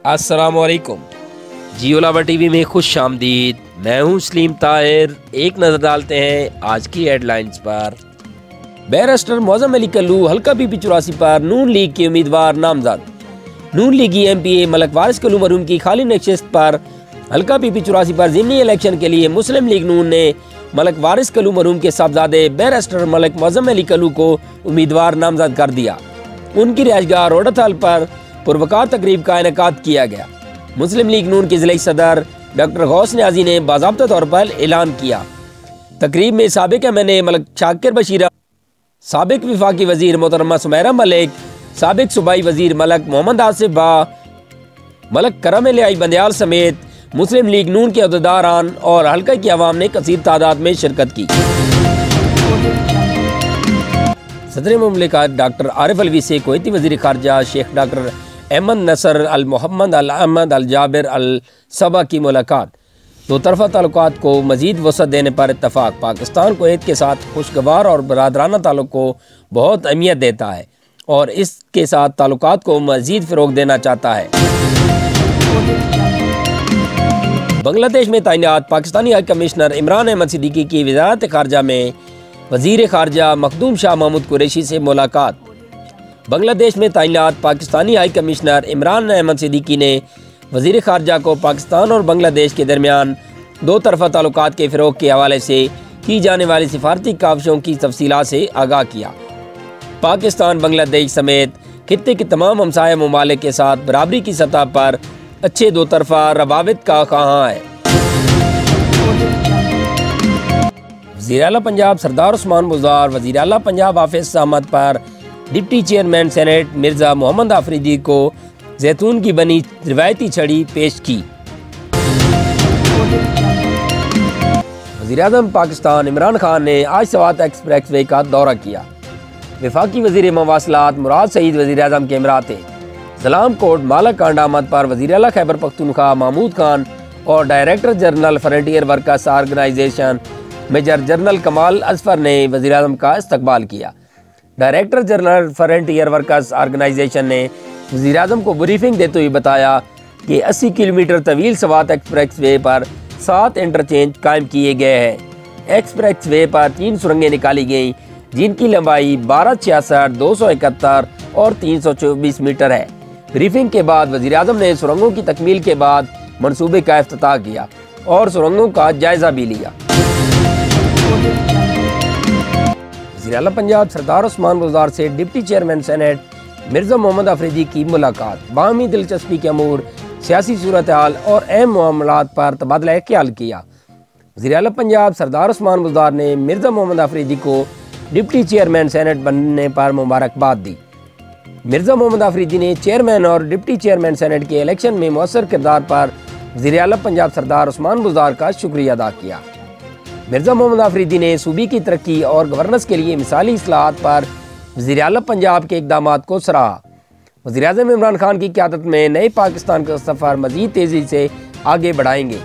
अस्सलामुअलैकुम। जियोलावर टीवी में खुश आमदीद। मैं हूं सलीम ताहिर। एक नज़र डालते हैं आज की हेडलाइंस पर। बैरिस्टर मौज़म अली कल्लू हल्का पीपी 84 पर नून लीग के उम्मीदवार नामजद। नून लीगी एमपीए मलक वारिस कल्लू मरहूम की खाली नशिस्त पर हल्का पीपी 84 पर ज़िमनी इलेक्शन के लिए मुस्लिम लीग नून ने मलक वारिस कल्लू मरहूम के साहबजादे बैरिस्टर मलक मौज़म अली कल्लू को उम्मीदवार नामजद कर दिया। उनकी रिहाइशगाह रोडथल पर पुरवकार तकरीब का इनेकाद किया गया। मुस्लिम लीग नून के ज़िला सदर डॉक्टर गौस न्याजी ने बाज़ाब्ता तौर पर ऐलान किया। तकरीब में साबिक एमएनए मलक शाकिर बशीर, साबिक विफाकी वजीर मोहतरमा सुमैरा मलिक, साबिक सूबाई वजीर मलक मोहम्मद आसिफ बा, मलक करम लियाई बंदयाल समेत मुस्लिम लीग नून के अहदेदारान और हल्का की आवाम ने कसीर तादाद में शिरकत की। सदर मुमलिकत डॉक्टर आरिफ अलवी से कुवैती वजीर खारजा शेख डॉक्टर अहमद नसर अल मोहम्मद अल अहमद अल जाबिर अल सबा की मुलाकात। दो तरफा ताल्लुकात को मजीद वसअत देने पर इत्तफाक। पाकिस्तान कुवैत के साथ खुशगवार और बरादराना ताल्लुक को बहुत अहमियत देता है और इसके साथ ताल्लुकात को मजीद फ़रोग देना चाहता है। बांग्लादेश में तैनात पाकिस्तानी हाई कमिश्नर इमरान अहमद सिद्दीकी की वज़ारत खारजा में वज़ीर खारजा मखदूम शाह महमूद कुरैशी से मुलाकात। बांग्लादेश में तैनात पाकिस्तानी हाई कमिश्नर इमरान अहमद सिद्दीकी ने वज़ीर खारजा को पाकिस्तान और बांग्लादेश के दरमियान दो तरफा ताल्लुकात के फ़रोग के हवाले से की जाने वाली सिफारती काविशों की तफसीलात से आगाह किया। पाकिस्तान बांग्लादेश समेत खित्ते के तमाम हमसाया ममालिक के साथ बराबरी की सतह पर अच्छे दो तरफा रवाबित का कहाँ है। वज़ीर आला पंजाब सरदार उस्मान बुज़दार वज़ीर आला पंजाब हाफिज़ अहमद पर deputy chairman senate Mirza Mohammad Afridi को जैतून की बनी रिवायती छड़ी पेश की। वज़ीर-ए-आज़म पाकिस्तान इमरान खान ने आज सवात एक्सप्रेस वे का दौरा किया। वफाकी वज़ीर मवासलात मुराद सईद वज़ीर-ए-आज़म के इमराते सलाम कोट माला कांड आमद पर वज़ीर आला खैबर पख्तूनख्वा महमूद खान और director general frontier workers organisation major general Kamal Azfar ने वज़ीर-ए-आज़म का इस्तकबाल किया। Director general frontier workers organisation ने वज़ीर-ए-आज़म को ब्रीफिंग देते हुए बताया कि 80 किलोमीटर तवील सवात एक्सप्रेस वे पर 7 इंटरचेंज कायम किए गए हैं। एक्सप्रेस वे पर 3 सुरंगें निकाली गईं जिनकी लंबाई 1266, 271 और 324 मीटर है। ब्रीफिंग के बाद वज़ीर-ए-आज़म ने सुरंगों की तकमील के बाद मनसूबे का इफ्तिताह किया और सुरंगों का जायजा भी लिया। वज़ीर आला पंजाब सरदार उस्मान बुज़दार से deputy chairman senate Mirza Mohammad Afridi की मुलाकात। बाहमी दिलचस्पी के अमूर, सियासी सूरत हाल और अहम मामलात पर तबादला ख्याल किया। वज़ीर आला पंजाब सरदार उस्मान बुज़दार ने मिर्ज़ा मोहम्मद आफरीदी को डिप्टी चेयरमैन सेनेट बनने पर मुबारकबाद दी। मिर्ज़ा मोहम्मद आफरीदी ने चेयरमैन और डिप्टी चेयरमैन सेनेट के इलेक्शन में मौसर किरदार पर वज़ीर आला पंजाब सरदार उस्मान बुज़दार का शुक्रिया अदा किया। मिर्ज़ा मोहम्मद आफरीदी ने सूबे की तरक्की और गवर्नेंस के लिए मिसाली इस्लाहात पर वज़ीर आला पंजाब के इक़दामात को सराहा। वज़ीर-ए-आज़म इमरान खान की क़यादत में नए पाकिस्तान का सफ़र मज़ीद तेज़ी से आगे बढ़ाएंगे।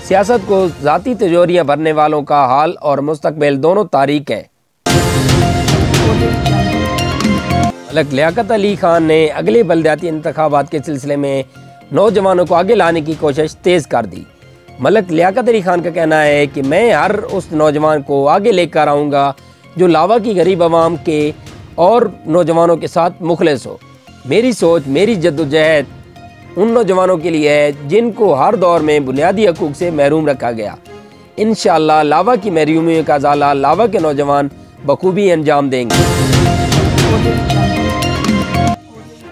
सियासत को ज़ाती तिजोरियाँ भरने वालों का हाल और मुस्तकबिल दोनों तारीख है। मलक लियाकत अली खान ने अगले बलदियाती इंतखाबात के सिलसिले में नौजवानों को आगे लाने की कोशिश तेज़ कर दी। मलक लियाकत अली खान का कहना है कि मैं हर उस नौजवान को आगे लेकर आऊँगा जो लावा की गरीब आवाम के और नौजवानों के साथ मुखलिस हो। मेरी सोच, मेरी जद्दोजहद उन नौजवानों के लिए है जिनको हर दौर में बुनियादी हकूक़ से महरूम रखा गया। इंशाअल्लाह लावा की महरूमी का ज़ाला लावा के नौजवान बखूबी अंजाम देंगे।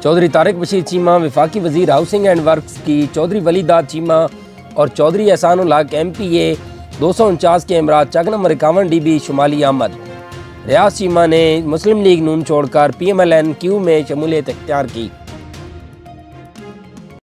चौधरी तारिक बशीर चीमा, वफाकी वज़ीर हाउसिंग एंड वर्क्स की चौधरी वलीदाद चीमा और चौधरी एहसानुल हक MPA 249 के इमरात चक नंबर 51 DB शुमाली अहमद। रियाज चीमा ने मुस्लिम लीग नून छोड़कर PMLN-Q में शमूलियत इख्तियार की।